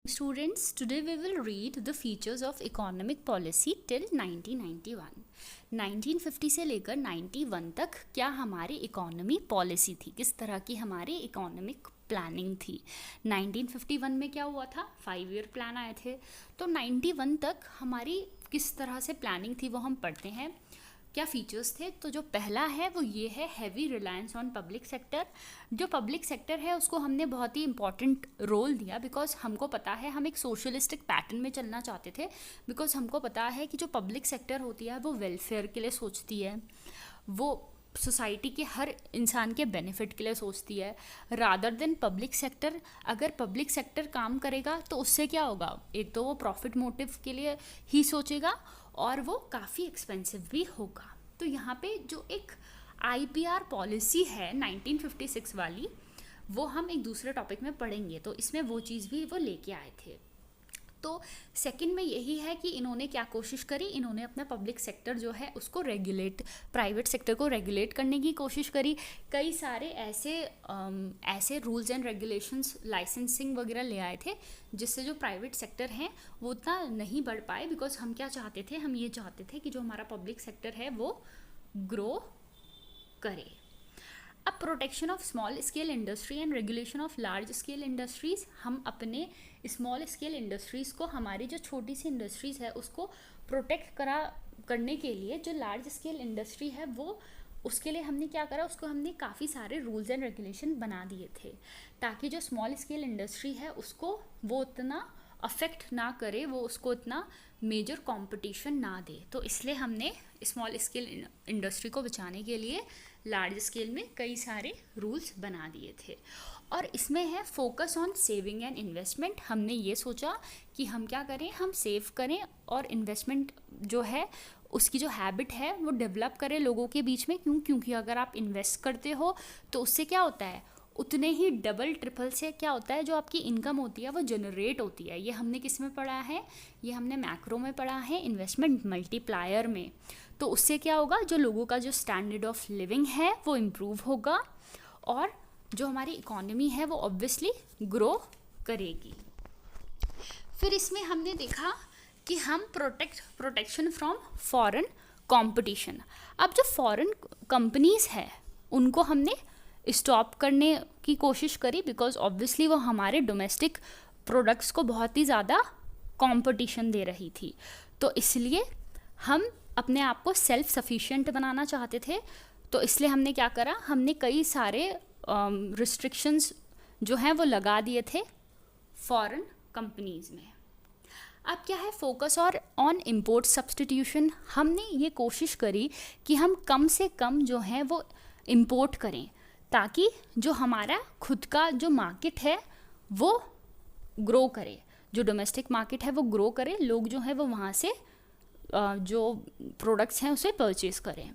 Students, today we will read the features of economic policy till 1991. 1950 से लेकर 91 तक क्या हमारी इकोनॉमी पॉलिसी थी, किस तरह की हमारी इकोनॉमिक प्लानिंग थी। 1951 में क्या हुआ था, 5 ईयर प्लान आए थे। तो 91 तक हमारी किस तरह से प्लानिंग थी वो हम पढ़ते हैं। क्या फीचर्स थे, तो जो पहला है वो ये है heavy reliance on public sector. जो पब्लिक सेक्टर है उसको हमने बहुत ही इंपॉर्टेंट रोल दिया, बिकॉज हमको पता है हम एक सोशलिस्टिक पैटर्न में चलना चाहते थे। बिकॉज हमको पता है कि जो पब्लिक सेक्टर होती है वो वेलफेयर के लिए सोचती है, वो सोसाइटी के हर इंसान के बेनिफिट के लिए सोचती है, रादर देन पब्लिक सेक्टर। अगर पब्लिक सेक्टर काम करेगा तो उससे क्या होगा, एक तो वो प्रॉफिट मोटिव के लिए ही सोचेगा और वो काफ़ी एक्सपेंसिव भी होगा। तो यहाँ पे जो एक आईपीआर पॉलिसी है 1956 वाली, वो हम एक दूसरे टॉपिक में पढ़ेंगे, तो इसमें वो चीज़ भी वो लेके आए थे। तो सेकंड में यही है कि इन्होंने क्या कोशिश करी, इन्होंने अपना पब्लिक सेक्टर जो है उसको रेगुलेट, प्राइवेट सेक्टर को रेगुलेट करने की कोशिश करी। कई सारे ऐसे रूल्स एंड रेगुलेशंस, लाइसेंसिंग वगैरह ले आए थे, जिससे जो प्राइवेट सेक्टर हैं वो उतना नहीं बढ़ पाए। बिकॉज हम क्या चाहते थे, हम ये चाहते थे कि जो हमारा पब्लिक सेक्टर है वो ग्रो करे। अब protection of small scale industry and regulation of large scale industries, हम अपने स्मॉल स्केल इंडस्ट्रीज़ को, हमारी जो छोटी सी इंडस्ट्रीज़ है उसको प्रोटेक्ट करने के लिए जो लार्ज स्केल इंडस्ट्री है वो, उसके लिए हमने क्या करा, उसको हमने काफ़ी सारे रूल्स एंड रेगुलेशन बना दिए थे, ताकि जो स्मॉल स्केल इंडस्ट्री है उसको वो उतना अफेक्ट ना करे, वो उसको इतना मेजर कंपटीशन ना दे। तो इसलिए हमने स्मॉल स्केल इंडस्ट्री को बचाने के लिए लार्ज स्केल में कई सारे रूल्स बना दिए थे। और इसमें है focus on saving and investment. हमने ये सोचा कि हम क्या करें, हम सेव करें और इन्वेस्टमेंट जो है उसकी जो हैबिट है वो डेवलप करें लोगों के बीच में। क्योंकि अगर आप इन्वेस्ट करते हो तो उससे क्या होता है, उतने ही डबल ट्रिपल से क्या होता है, जो आपकी इनकम होती है वो जनरेट होती है। ये हमने किस में पढ़ा है, ये हमने मैक्रो में पढ़ा है, इन्वेस्टमेंट मल्टीप्लायर में। तो उससे क्या होगा, जो लोगों का जो स्टैंडर्ड ऑफ लिविंग है वो इम्प्रूव होगा और जो हमारी इकोनॉमी है वो ऑब्वियसली ग्रो करेगी। फिर इसमें हमने देखा कि हम प्रोटेक्शन फ्रॉम फॉरेन कंपटीशन। अब जो फॉरेन कंपनीज है उनको हमने स्टॉप करने की कोशिश करी, बिकॉज ऑब्वियसली वो हमारे डोमेस्टिक प्रोडक्ट्स को बहुत ही ज़्यादा कंपटीशन दे रही थी। तो इसलिए हम अपने आप को सेल्फ सफिशिएंट बनाना चाहते थे। तो इसलिए हमने क्या करा, हमने कई सारे रिस्ट्रिक्शंस जो हैं वो लगा दिए थे फॉरेन कंपनीज़ में। अब क्या है, फोकस और ऑन इम्पोर्ट सब्सटीट्यूशन। हमने ये कोशिश करी कि हम कम से कम जो है वो इम्पोर्ट करें, ताकि जो हमारा खुद का जो मार्केट है वो ग्रो करे, जो डोमेस्टिक मार्केट है वो ग्रो करे, लोग जो है वो वहाँ से जो प्रोडक्ट्स हैं उसे परचेज़ करें।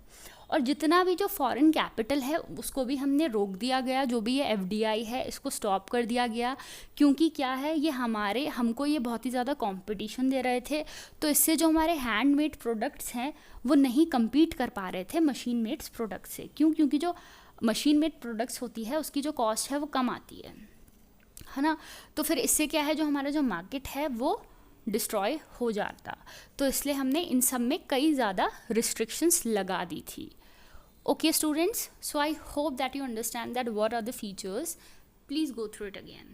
और जितना भी जो फॉरेन कैपिटल है उसको भी हमने रोक दिया गया, जो भी ये एफडीआई है इसको स्टॉप कर दिया गया। क्योंकि क्या है, ये हमको ये बहुत ही ज़्यादा कंपटीशन दे रहे थे। तो इससे जो हमारे हैंडमेड प्रोडक्ट्स हैं वो नहीं कम्पीट कर पा रहे थे मशीन मेड्स प्रोडक्ट से। क्योंकि जो मशीन मेड प्रोडक्ट्स होती है उसकी जो कॉस्ट है वो कम आती है ना। तो फिर इससे क्या है, जो हमारा जो मार्केट है वो डिस्ट्रॉय हो जाता। तो इसलिए हमने इन सब में कई ज़्यादा रिस्ट्रिक्शंस लगा दी थी। Okay students, so I hope that you understand that what are the features. Please go through it again.